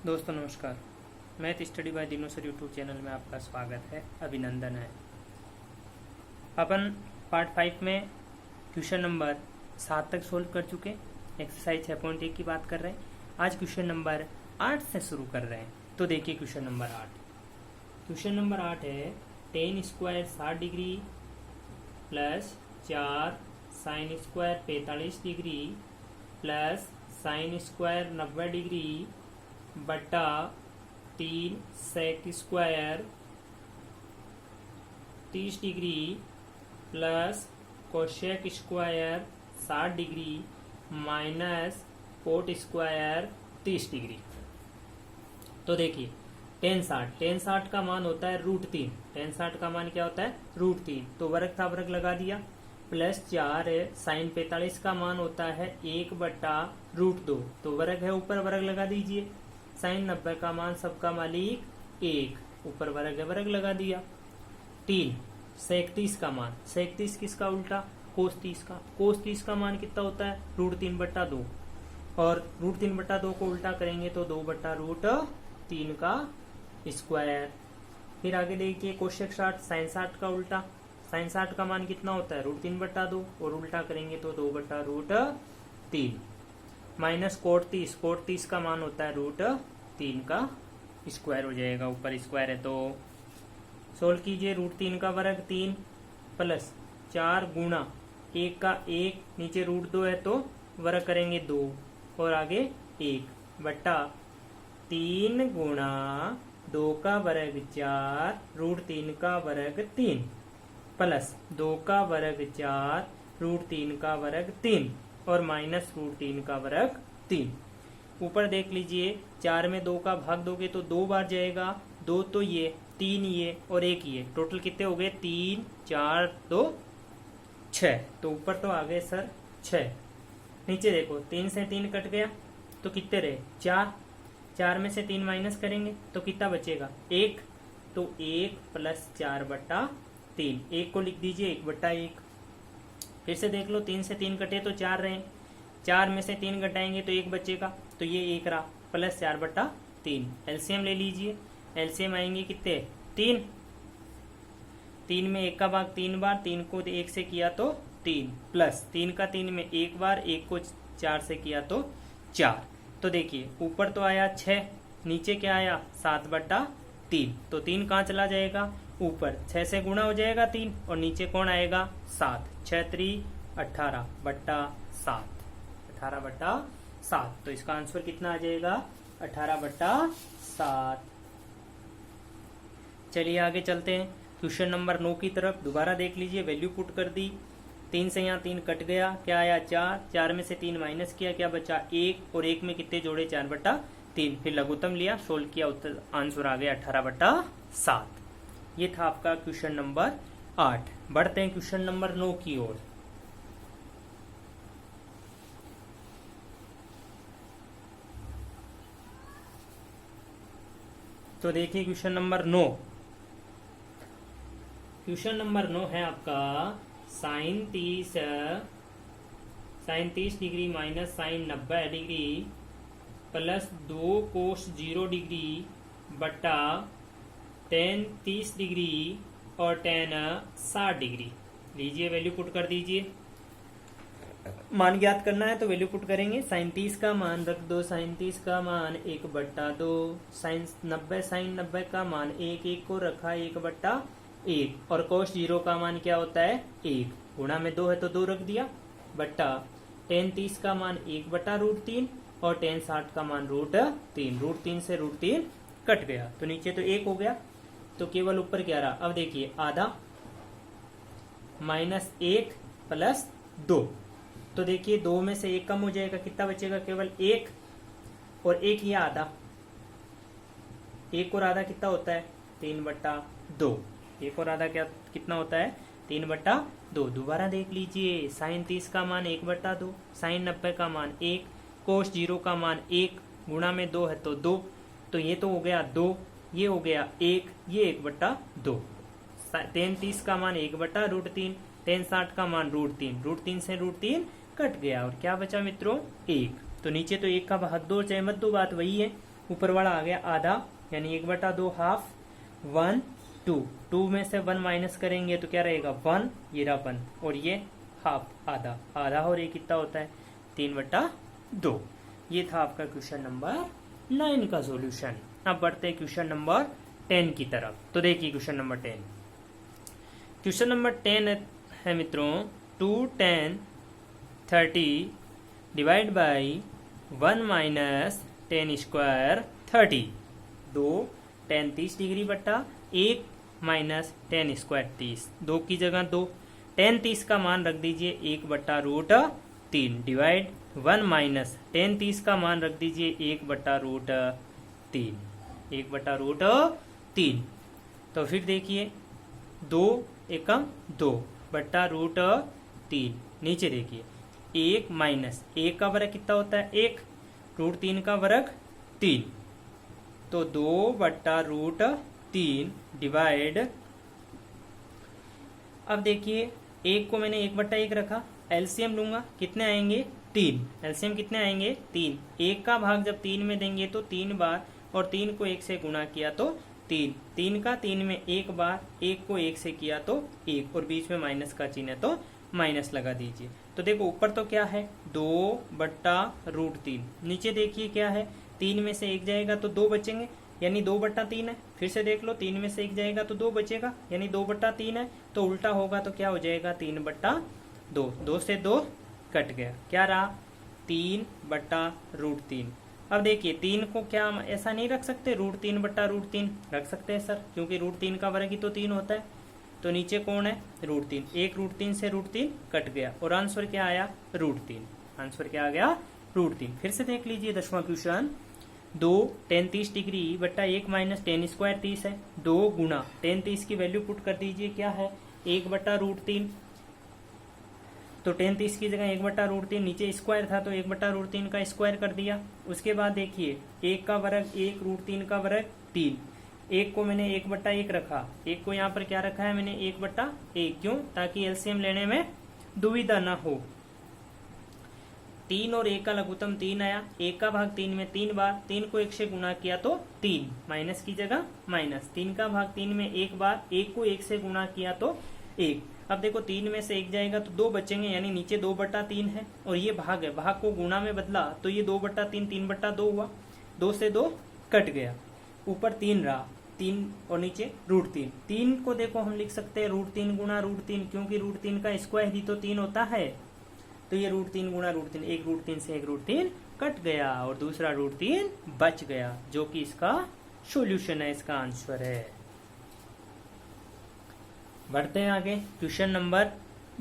दोस्तों नमस्कार। Math study bye दिनों सर यूट्यूब चैनल में आपका स्वागत है, अभिनंदन है। अपन पार्ट 5 में क्वेश्चन नंबर 7 तक सोल्व कर चुके। एक्सरसाइज 6.1 की बात कर रहे हैं। आज क्वेश्चन नंबर 8 से शुरू कर रहे हैं। तो देखिए क्वेश्चन नंबर 8। क्वेश्चन नंबर 8 है 10 square 60 degree plus 4 sine square 45 degree plus sine square 90 degree बटा 3 sec square 30 degree plus cosec square 60 degree minus cot square 30 degree. तो देखिए टेन साठ का मान होता है √3। टेन साठ का मान क्या होता है? √3। तो वर्ग था वर्ग लगा दिया। प्लस 4 साइन 45 का मान होता है 1/√2। तो वर्ग है, ऊपर वर्ग लगा दीजिए। साइन 90 का मान सबका मालिक 1, ऊपर वर्ग है वर्ग लगा दिया। 3 सेक 30 का मान, सेक 30 किसका उल्टा? कोस 30 का। कोस 30 का मान कितना होता है? √3/2। और √3/2 को उल्टा करेंगे तो 2/√3 का स्क्वायर। फिर आगे देखिए कोशेक 60 साइन 60 का उल्टा। साइन 60 का मान कितना होता है? √3/2 और उल्टा करेंगे तो 2/√3 माइनस कोट 30। कोट 30 का मान होता है √3 का स्क्वायर हो जाएगा, ऊपर स्क्वायर है तो सोल्व कीजिए। √3 का वर्ग 3 प्लस 4 गुणा 1 का 1, नीचे √2 है तो वर्ग करेंगे 2 और आगे 1 बटा 3 गुणा 2 का वर्ग 4 √3 का वर्ग 3 प्लस 2 का वर्ग 4 √3 का वर्ग 3 और माइनस √3 का वर्ग 3। ऊपर देख लीजिए 4 में 2 का भाग दोगे तो 2 बार जाएगा। 2 तो ये, 3 ये और 1 ये, टोटल कितने हो गए? 3 4 2 6। तो ऊपर तो आ गए सर 6। नीचे देखो 3 से 3 कट गया तो कितने रहे? 4। 4 में से 3 माइनस करेंगे तो कितना बचेगा? 1। तो 1 प्लस 4/3। 1 को लिख दीजिए 1/1। फिर से देख लो 3 से 3 कटे तो 4 रहे। 4 में से 3 घटाएंगे तो 1 बचेगा, तो ये 1 रहा प्लस 4/3। एलसीएम ले लीजिए। एलसीएम आएंगे कितने? 3। 3 में 1 का भाग 3 बार, 3 को 1 से किया तो 3 प्लस 3 का 3 में 1 बार, 1 को 4 से किया तो 4। तो देखिए ऊपर तो आया 6, नीचे क्या आया? 7/3। तो 3 कहाँ चला जाएगा? ऊपर 6 से गुणा हो जाएगा 3 और नीचे कौन आएगा? 7। 6 3 18/7। 18/7। तो इसका आंसर कितना आ जाएगा? 18/7। चलिए आगे चलते हैं क्वेश्चन नंबर 9 की तरफ। दोबारा देख लीजिए, वैल्यू पुट कर दी। 3 से यहाँ 3 कट गया, क्या आया? 4। 4 में से 3 माइनस किया, क्या बचा? 1 और 1 में कितने जोड़े? 4/3। फिर लघुत्तम लिया, सोल्व किया, उत्तर आंसर आ गया 18/7। ये था आपका क्वेश्चन नंबर 8। बढ़ते हैं क्वेश्चन नंबर 9 की ओर। तो देखिए क्वेश्चन नंबर 9। क्वेश्चन नंबर 9 है आपका sine 30 degree minus sine 90 degree plus 2 cos 0 degree बटा टेन 30 डिग्री और टेन 60 डिग्री। लीजिए वैल्यू पुट कर दीजिए। मान ज्ञात करना है तो वैल्यू पुट करेंगे। साइन 30 का मान रख दो। साइन 30 का मान 1/2। साइन 90 का मान 1, 1 को रखा 1/1 और कोस 0 का मान क्या होता है? 1। गुणा में 2 है तो 2 रख दिया बट्टा टेन 30 का मान 1/√3 और टेन 60 का मान √3। √3 से √3 कट गया तो नीचे तो 1 हो गया, तो केवल ऊपर क्या रहा? अब देखिए आधा माइनस 1 प्लस 2। तो देखिए 2 में से 1 कम हो जाएगा, कितना बचेगा? केवल 1 और 1 ये आधा। 1 और आधा कितना होता है? 3/2। 1 और आधा क्या कितना होता है? 3/2। दोबारा देख लीजिए, साइन 30 का मान 1/2, साइन 90 का मान 1, कोस 0 का मान 1, गुणा में 2 है तो 2। तो ये तो हो गया 2, ये हो गया 1, ये 1/2। टेन 30 का मान 1/√3, टेन 60 का मान √3। √3 से √3 कट गया और क्या बचा मित्रों? 1। तो नीचे तो 1 का भाग 2 चाहे मत दो, बात वही है। ऊपर वाला आ गया आधा, यानी 1/2 हाफ, 1 2, 2 में से 1 माइनस करेंगे तो क्या रहेगा 1, ये रहा 1, और ये हाफ आधा, आधा और ये कितना होता है 3/2। ये था आपका क्वेश्चन नंबर 9 का सॉल्यूशन। अब बढ़ते हैं क्वेश्चन नंबर 10 की तरफ। तो देखिए क्वेश्चन नंबर 10, क्वेश्चन नंबर 10 है मित्रों 2 10 30 divide by 1 minus 10 square 30। 2 10 30 degree बट्टा 1 माइनस 10 स्क्वायर 30, 2 की जगह 2, 10 30 का मान रख दीजिए 1/√3 डिवाइड 1 माइनस 10 30 का मान रख दीजिए 1/√3, 1/√3। तो फिर देखिए 2 एकम 2/√3, नीचे देखिए 1 माइनस 1 का वर्ग कितना होता है 1, √3 का वर्ग 3, तो 2/√3 डिवाइड, अब देखिए 1 को मैंने 1/1 रखा, एलसीएम लूंगा कितने आएंगे 3, एलसीएम कितने आएंगे 3, 1 का भाग जब 3 में देंगे तो 3 बार, और 3 को 1 से गुणा किया तो 3, 3 का 3 में 1 बार, 1 को 1 से किया तो 1, और बीच में माइनस का चिन्ह है तो माइनस लगा दीजिए। तो देखो ऊपर तो क्या है 2/√3, नीचे देखिए क्या है 3 में से 1 जाएगा तो 2 बचेंगे, यानी 2/3 है। फिर से देख लो 3 में से 1 जाएगा तो 2 बचेगा, यानी 2/3 है, तो उल्टा होगा तो क्या हो जाएगा 3/2, 2 से 2 कट गया, क्या रहा 3/√3। अब देखिए 3 को क्या हम ऐसा नहीं रख सकते, √3/√3 रख सकते हैं सर, क्योंकि √3 का वर्ग ही तो 3 होता है। तो नीचे कौन है √3, 1 √3 से √3 कट गया, और आंसर क्या आया √3, आंसर क्या आ गया √3। फिर से देख लीजिए 10वां क्वेश्चन, 2 10 30 डिग्री बट्टा 1 माइनस 10 स्क्वायर 30 है, 2 गुना 10 30 की वैल्यू पुट कर दीजिए, क्या है 1/√3, तो 10 30 की जगह 1/√3, नीचे स्क्वायर था तो 1/√3 का स्क्वायर कर दिया। उसके बाद देखिए 1 का वर्ग 1, √3 का वर्ग 3, 1 को मैंने 1/1 रखा, 1 को यहाँ पर क्या रखा है मैंने 1/1, क्यों, ताकि एलसीएम लेने में दुविधा ना हो। 3 और 1 का लघुत्तम 3 आया, 1 का भाग 3 में 3 बार, 3 को 1 से गुणा किया तो 3, माइनस की जगह माइनस, 3 का भाग 3 में 1 बार, 1 को 1 से गुणा किया तो 1। अब देखो 3 में से 1 जाएगा तो 2 बचेंगे, यानी नीचे 2/3 है, और ये भाग है, भाग को गुणा में बदला तो ये 2/3 3/2 हुआ, 2 से 2 कट गया, ऊपर 3 रहा, 3 और नीचे √3। 3 को देखो हम लिख सकते हैं √3 गुणा √3, क्योंकि √3 का स्क्वायर ही तो 3 होता है, तो ये √3 गुणा √3, 1 √3 से 1 √3 कट गया, और दूसरा √3 बच गया, जो कि इसका सॉल्यूशन है, इसका आंसर है। बढ़ते हैं आगे क्वेश्चन नंबर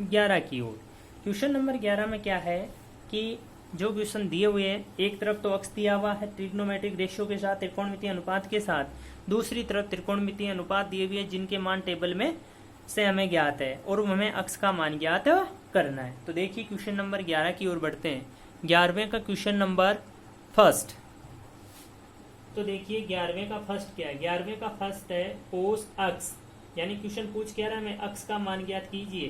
11 की ओर। क्वेश्चन नंबर 11 में क्या है कि जो क्वेश्चन दिए हुए हैं, एक तरफ तो अक्ष दिया हुआ है ट्रिग्नोमेट्रिक रेशियो के साथ, त्रिकोणमितीय अनुपात के साथ, दूसरी तरफ त्रिकोणमितीय अनुपात दिए हुए हैं जिनके मान टेबल में से हमें ज्ञात है, और हमें अक्ष का मान ज्ञात करना है। तो देखिए क्वेश्चन नंबर 11 की ओर बढ़ते हैं। 11वें का क्वेश्चन नंबर फर्स्ट, तो देखिए 11वें का फर्स्ट क्या है, 11वें का फर्स्ट है कोस अक्ष, यानी क्वेश्चन पूछ क्या रहा है, हमें अक्ष का मान ज्ञात कीजिए।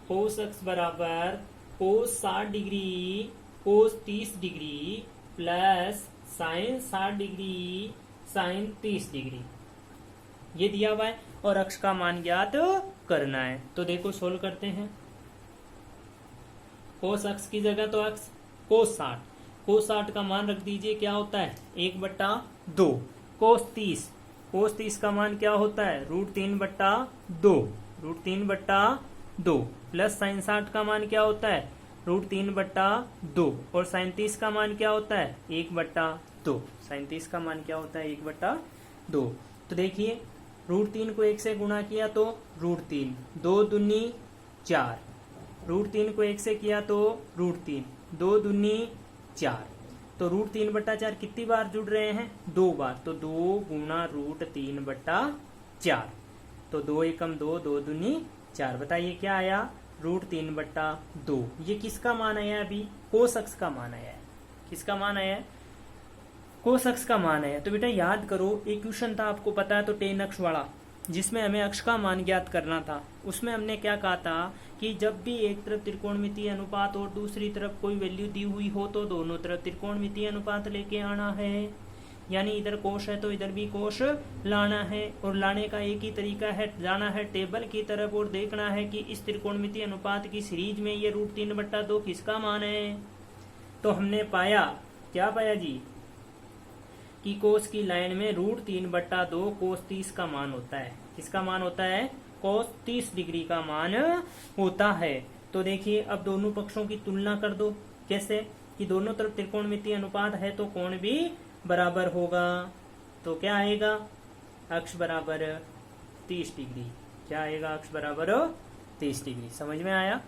कोस अक्ष बराबर कोस 60 degree cos 30 degree plus sign 60 degree sine 30 degree, ये दिया हुआ है, और अक्ष का मान ज्ञात करना है। तो देखो सोल्व करते हैं। कोस अक्ष की जगह तो अक्ष कोस 60, कोस 60 का मान रख दीजिए, क्या होता है 1/2, कोस 30 का मान क्या होता है √3/2, √3/2, प्लस साइन 60 का मान क्या होता है √3/2, और साइन 30 का मान क्या होता है 1/2, साइन 30 का मान क्या होता है 1/2। तो देखिए √3 को 1 से गुणा किया तो √3, 2 दूनी 4, √3 को 1 से किया तो √3, 2 दूनी 4, तो √3/4 कितनी बार जुड़ रहे हैं 2 बार, तो 2 गुणा √3/4, तो 2 एकम 2, 2 दूनी 4, बताइए क्या आया √3/2। ये किसका मान आया, अभी कोस अक्ष का मान आया है, किसका मान आया है कोस अक्ष का मान आया। तो बेटा याद करो एक क्वेश्चन था आपको पता है तो टेन अक्ष वाला, जिसमें हमें अक्ष का मान ज्ञात करना था। उसमें हमने क्या कहा था कि जब भी एक तरफ त्रिकोणमितीय अनुपात और दूसरी तरफ कोई वैल्यू दी हुई हो तो दोनों तरफ त्रिकोणमितीय अनुपात लेके आना है। यानी इधर कोश है तो इधर भी कोश लाना है, और लाने का एक ही तरीका है, जाना है टेबल की तरफ और देखना है कि इस त्रिकोणमितीय अनुपात की सीरीज में ये √3/2 किसका मान है। तो हमने पाया, क्या पाया जी, कि कोस की लाइन में √3/2 कोस 30 का मान होता है। किसका मान होता है? कोस 30 डिग्री का मान होता है। तो देखिए अब दोनों पक्षों की तुलना कर दो। कैसे? कि दोनों तरफ त्रिकोणमितीय अनुपात है तो कोण भी बराबर होगा। तो क्या आएगा? अक्ष बराबर 30 डिग्री। क्या आएगा? अक्ष बराबर 30 डिग्री। समझ में आया?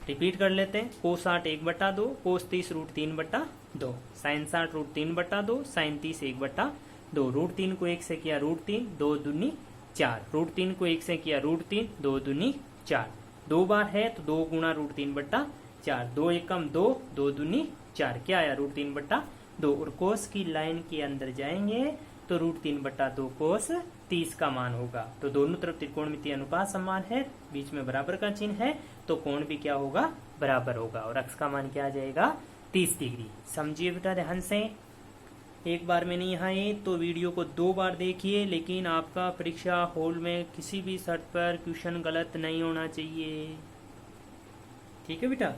रिपीट कर लेते हैं। कोस 60 1/2, कोस 30 √3/2, साइन 60 √3/2, साइन 30 1/2। √3 को 1 से किया √3, 2 दूनी 4। √3 को 1 से किया √3, 2 दूनी 4। 2 बार है तो 2 गुणा √3/4, 2 एकम 2, 2 दूनी 4। क्या आया? √3/2। और कोस की लाइन के अंदर जाएंगे तो √3/2 कोस 30 का मान होगा। तो दोनों तरफ त्रिकोणमितीय अनुपात समान है, बीच में बराबर का चिन्ह है, तो कोण भी क्या होगा? बराबर होगा। और अक्ष का मान क्या आ जाएगा? 30 डिग्री। समझिए बेटा ध्यान से। एक बार में नहीं आए तो वीडियो को 2 बार देखिए, लेकिन आपका परीक्षा हॉल में किसी भी शर्त पर क्वेश्चन गलत नहीं होना चाहिए। ठीक है बेटा?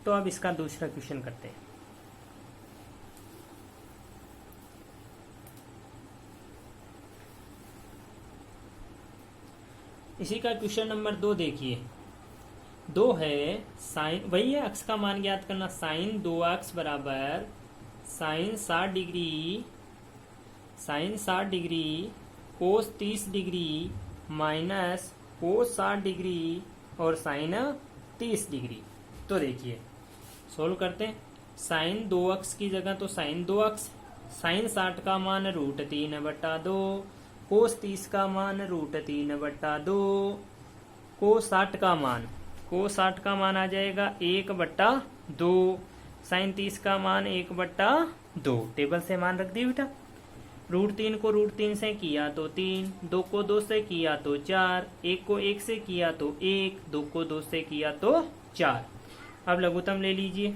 तो अब इसका दूसरा क्वेश्चन करते हैं। इसी का क्वेश्चन नंबर 2 देखिए। 2 है साइन, वही है, अक्ष का मान ज्ञात करना। साइन 2x बराबर sine 60 degree, sine 60 degree cos 30 degree minus cos 60 degree और साइन 30 डिग्री। तो देखिए सोल्व करते हैं। साइन 2x की जगह तो साइन 2x, साइन 60 का मान √3/2, कोस 30 का मान √3/2, कोस 60 का मान आ जाएगा 1/2, साइन 30 का मान 1/2। टेबल से मान रख दिए बेटा। √3 को √3 से किया तो 3, 2 को 2 से किया तो 4, 1 को 1 से किया तो 1, 2 को 2 से किया तो 4। अब लघुत्तम ले लीजिए।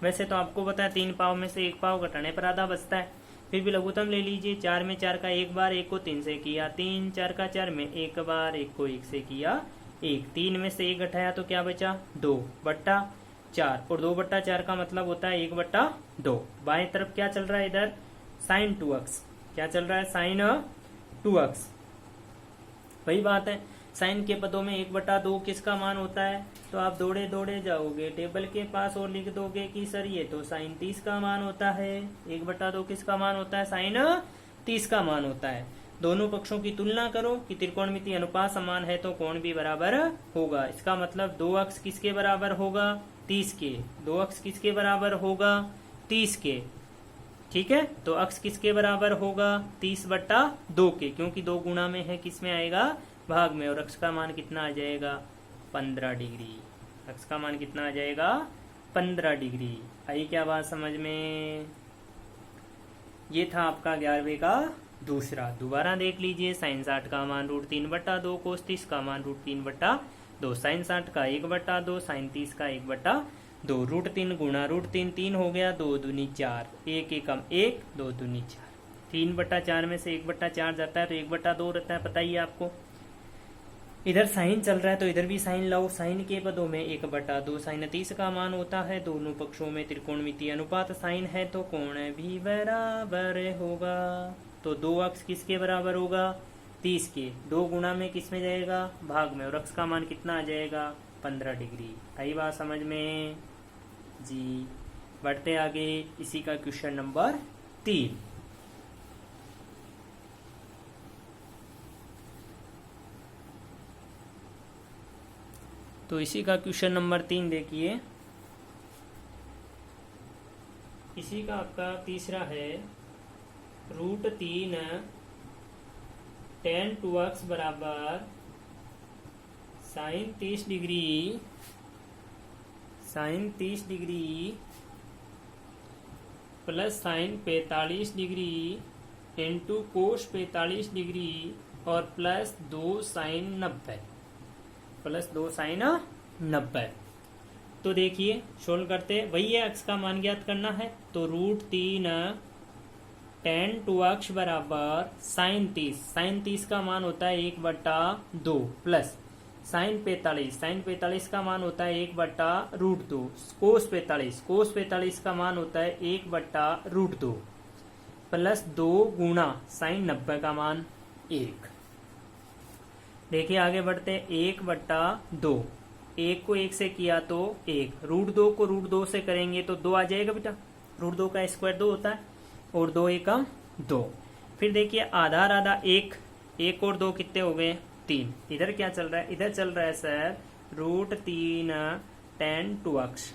वैसे तो आपको पता है 3 पाव में से 1 पाव घटाने पर आधा बचता है, फिर भी लघुत्तम ले लीजिए। 4 में 4 का 1 बार, 1 को 3 से किया 3, 4 का 4 में 1 बार, 1 को 1 से किया 1। 3 में से 1 घटाया तो क्या बचा? 2/4, और 2/4 का मतलब होता है 1/2। बाएं तरफ क्या चल रहा है? इधर साइन 2x। क्या चल रहा है? Sign 2x। वही बात है, साइन के पदों में 1/2 किसका मान होता है? तो आप दौड़े दौड़े जाओगे टेबल के पास और लिख दोगे कि सर ये तो साइन 30 का मान होता है। 1/2 किसका मान होता है? साइन 30 का मान होता है। दोनों पक्षों की तुलना करो कि त्रिकोणमितीय अनुपात समान है तो कोण भी बराबर होगा। इसका मतलब 2 अक्ष किसके बराबर होगा? 30 के। 2 अक्ष किसके बराबर होगा? 30 के। ठीक है, तो अक्ष किसके बराबर होगा? 30/2 के, क्योंकि 2 गुणा में है, किस में आएगा? भाग में। और अक्ष का मान कितना आ जाएगा? 15 डिग्री। अक्ष का मान कितना आ जाएगा? 15 डिग्री। आई क्या बात समझ में? ये था आपका 11वें का दूसरा। दोबारा देख लीजिए। साइन 60 का मान √3/2, कोस 30 का मान √3/2, साइन 60 का 1/2, साइन 30 का 1/2। √3 गुणा √3, 3 हो गया, 2 दूनी 4, 1 एकम 1, 2 दूनी 4। 3/4 में से 1/4 जाता है तो 1/2 रहता है, पता ही है आपको। इधर साइन चल रहा है तो इधर भी साइन लाओ। साइन के पदों में 1/2 साइन 30 का मान होता है। दोनों पक्षों में त्रिकोणमितीय अनुपात साइन है तो कोण भी बराबर होगा। तो 2 अक्ष किसके बराबर होगा? 30 के। 2 गुणा में किस में जाएगा? भाग में। और अक्ष का मान कितना आ जाएगा? 15 डिग्री। आई बात समझ में जी? बढ़ते आगे। इसी का क्वेश्चन नंबर 3। तो इसी का क्वेश्चन नंबर 3 देखिए। इसी का आपका तीसरा है। √3 tan 2x बराबर sine 30 degree, sine 30 degree plus sine 45 degree into cos 45 degree और प्लस 2 साइन 90, प्लस 2 साइन 90। तो देखिए सोल्व करते, वही है, अक्ष का मान ज्ञात करना है। तो √3 tan2x बराबर साइन 30, साइन 30 का मान होता है 1/2 प्लस साइन 45, साइन 45 का मान होता है 1/√2, कोस 45, कोस 45 का मान होता है 1/√2 प्लस 2 गुणा साइन 90 का मान 1। देखिए आगे बढ़ते हैं, 1/2, 1 को 1 से किया तो 1, √2 को √2 से करेंगे तो 2 आ जाएगा बेटा, √2 का स्क्वायर 2 होता है और 2 एकम 2। फिर देखिए आधा आधा 1, 1 और 2 कितने हो गए 3। इधर क्या चल रहा है, इधर चल रहा है सर √3 tan2x।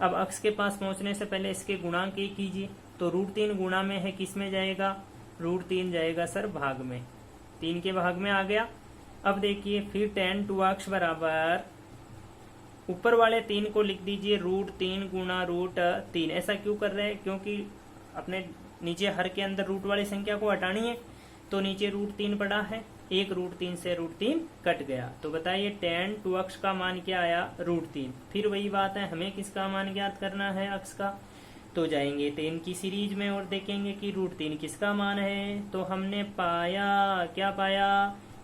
अब अक्ष के पास पहुंचने से पहले इसके गुणांक एक कीजिए, तो √3 गुणा में है किस में जाएगा, √3 जाएगा सर भाग में, 3 के भाग में आ गया। अब देखिए फिर tan2x बराबर ऊपर वाले 3 को लिख दीजिए √3 गुणा √3। ऐसा क्यों कर रहे हैं, क्योंकि अपने नीचे हर के अंदर रूट वाली संख्या को हटानी है, तो नीचे √3 पड़ा है, एक √3 से √3 कट गया, तो बताइए tan2x का मान क्या आया √3। फिर वही बात है, हमें किसका मान ज्ञात करना है अक्ष का, तो जाएंगे 10 की सीरीज में और देखेंगे कि √3 किसका मान है। तो हमने पाया, क्या पाया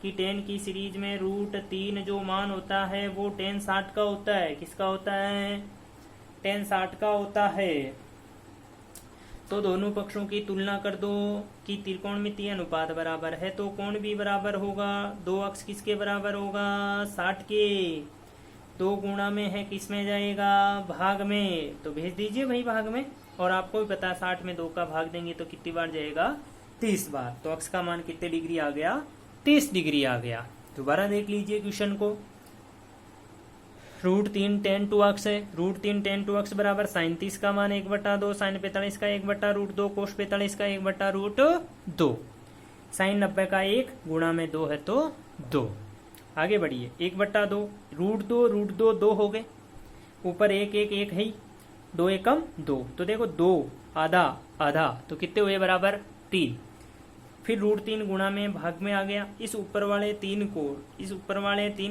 कि 10 की सीरीज में √3 जो मान होता है वो tan 60 का होता है। किसका होता है, tan 60 का होता है। तो दोनों पक्षों की तुलना कर दो कि त्रिकोणमितीय अनुपात बराबर है, तो कोण भी बराबर होगा, दो अक्ष किसके बराबर होगा 60 के, 2 गुणा में है किस में जाएगा भाग में, तो भेज दीजिए भाई भाग में। और आपको भी पता है 60 में 2 का भाग देंगे तो कितनी बार जाएगा 30 बार, तो अक्ष का मान कितने डिग्री आ गया 30 डिग्री आ गया। दोबारा देख लीजिए क्वेश्चन को, √3 tan2x है, √3 tan2x बराबर साइन 30 का मान 1/2, साइन 45 का 1/√2, कोस 45 का 1/√2, साइन 90 का 1 गुणा में 2 है तो 2। आगे बढ़िए, 1/2, √2 2 हो गए, ऊपर 1 1 1 है ही, 2 एकम 2, तो देखो 2 आधा आधा तो कितने हुए बराबर 3। फिर √3 गुणा में भाग में आ गया, इस ऊपर वाले 3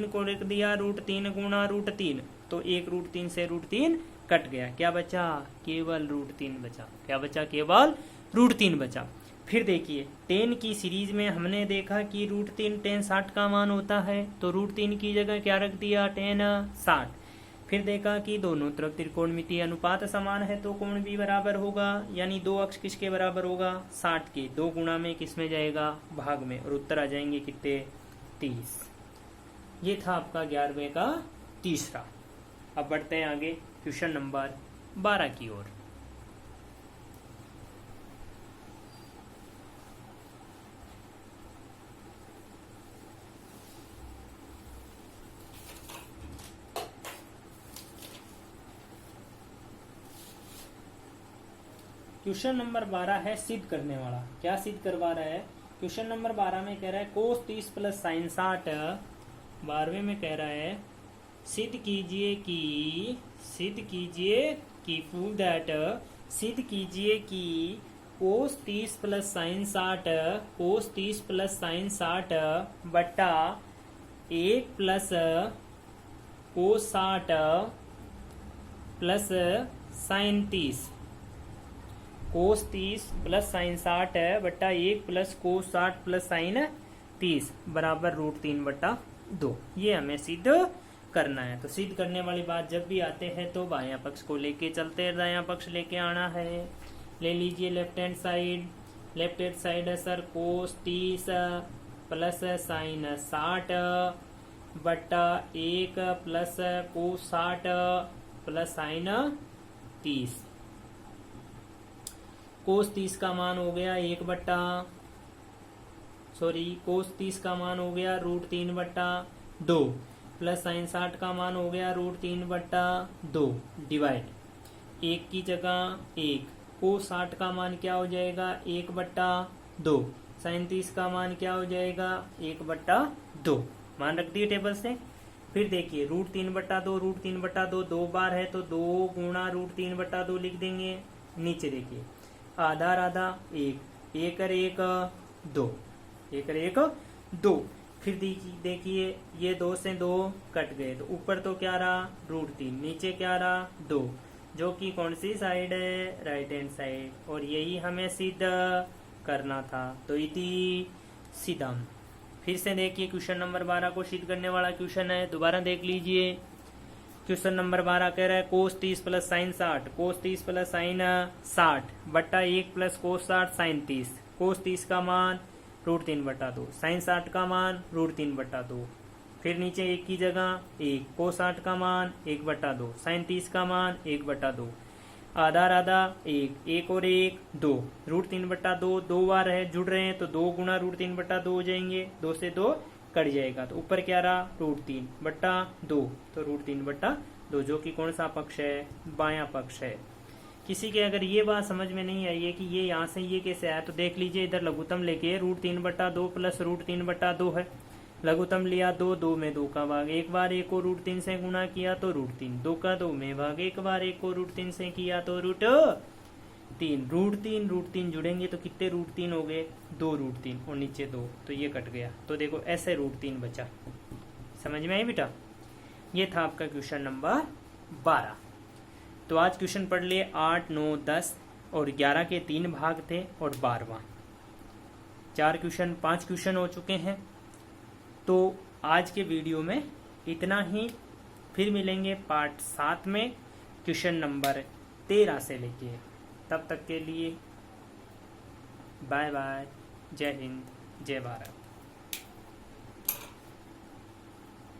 को लिख दिया √3 गुणा √3, तो एक √3 से √3 कट गया, क्या बचा केवल √3 बचा, क्या बचा केवल √3 बचा। फिर देखिए 10 की सीरीज में हमने देखा कि √3 tan 60 का मान होता है, तो √3 की जगह क्या रख दिया tan 60। फिर देखा कि दोनों तरफ त्रिकोणमितीय अनुपात समान है, तो कोण भी बराबर होगा, यानी दो अक्ष किसके बराबर होगा 60 के, 2 गुणा में किस में जाएगा भाग में, और उत्तर आ जाएंगे कितने 30। ये था आपका 11वें का तीसरा। अब बढ़ते हैं आगे क्वेश्चन नंबर 12 की ओर। क्वेश्चन नंबर 12 है सिद्ध करने वाला। क्या सिद्ध करवा रहा है, क्वेश्चन नंबर 12 में कह रहा है कोस 30 प्लस साइन 60, 12वें में कह रहा है सिद्ध कीजिए कि प्रूव दैट, सिद्ध कीजिए कि कोस 30 प्लस साइन 60, कोस 30 प्लस साइन 60 बट्टा 1 प्लस कोस 60 प्लस साइन 30, कोस 30 प्लस साइन 60 बट्टा 1 प्लस कोस 60 प्लस साइन 30 बराबर √3/2। ये हमें सिद्ध करना है। तो सिद्ध करने वाली बात जब भी आते हैं तो बायां पक्ष को लेके चलते हैं, दायां पक्ष लेके आना है। ले लीजिए लेफ्ट हैंड साइड है सर कोस 30 प्लस साइन 60 बट्टा 1 प्लस कोस 60 प्लस साइन 30। कोस 30 का मान हो गया कोस 30 का मान हो गया √3/2 प्लस साइन 60 का मान हो गया √3/2 डिवाइड 1 की जगह 1, कोस 60 का मान क्या हो जाएगा 1/2, साइन 30 का मान क्या हो जाएगा 1/2, मान रख दिए टेबल से। फिर देखिए √3/2 2 बार है तो 2 गुणा √3/2 लिख देंगे। नीचे देखिए आधा आधा 1 1 और 1 2, 1 और 1 2। फिर देखिए ये 2 से 2 कट गए, तो ऊपर तो क्या रहा √3, नीचे क्या रहा 2, जो कि कौन सी साइड है, राइट हैंड साइड, और यही हमें सिद्ध करना था। तो इति सिद्धम। फिर से देखिए क्वेश्चन नंबर 12 को सिद्ध करने वाला क्वेश्चन है, दोबारा देख लीजिए। क्वेश्चन नंबर 12 कह रहा है कोस 30 प्लस साइन 60, कोस 30 प्लस साइन 60 बट्टा 1 प्लस कोस 60 साइन 30। कोस 30 का मान √3/2, साइन 60 का मान √3/2। फिर नीचे 1 की जगह 1, कोस 60 का मान 1/2, साइन 30 का मान 1/2, आधा आधा 1, 1 और 1 2, √3/2 दो बार है जुड़ रहे हैं तो 2 गुना √3/2 हो जाएंगे, 2 से 2 कट जाएगा, तो ऊपर क्या रहा √3/2, तो √3/2 जो कि कौन सा पक्ष है, बायां पक्ष है। किसी के अगर ये बात समझ में नहीं आई है कि ये यहाँ से ये कैसे आया, तो देख लीजिए इधर लघुत्तम लेके √3/2 प्लस √3/2 है, लघुत्तम लिया 2, 2 में 2 का भाग, एक बार 1 को √3 से गुणा किया तो √3, 2 का 2 में भाग, एक बार 1 को √3 से किया तो √3, √3 जुड़ेंगे तो कितने √3 हो गए, 2 √3 और नीचे 2, तो ये कट गया, तो देखो ऐसे √3 बचा। समझ में आई बेटा? ये था आपका क्वेश्चन नंबर 12। तो आज क्वेश्चन पढ़ लिए 8, 9, 10 और 11 के 3 भाग थे और 12वां 4 क्वेश्चन, 5 क्वेश्चन हो चुके हैं। तो आज के वीडियो में इतना ही, फिर मिलेंगे पार्ट 7 में क्वेश्चन नंबर 13 से लेके। तब तक के लिए बाय बाय, जय हिंद, जय भारत।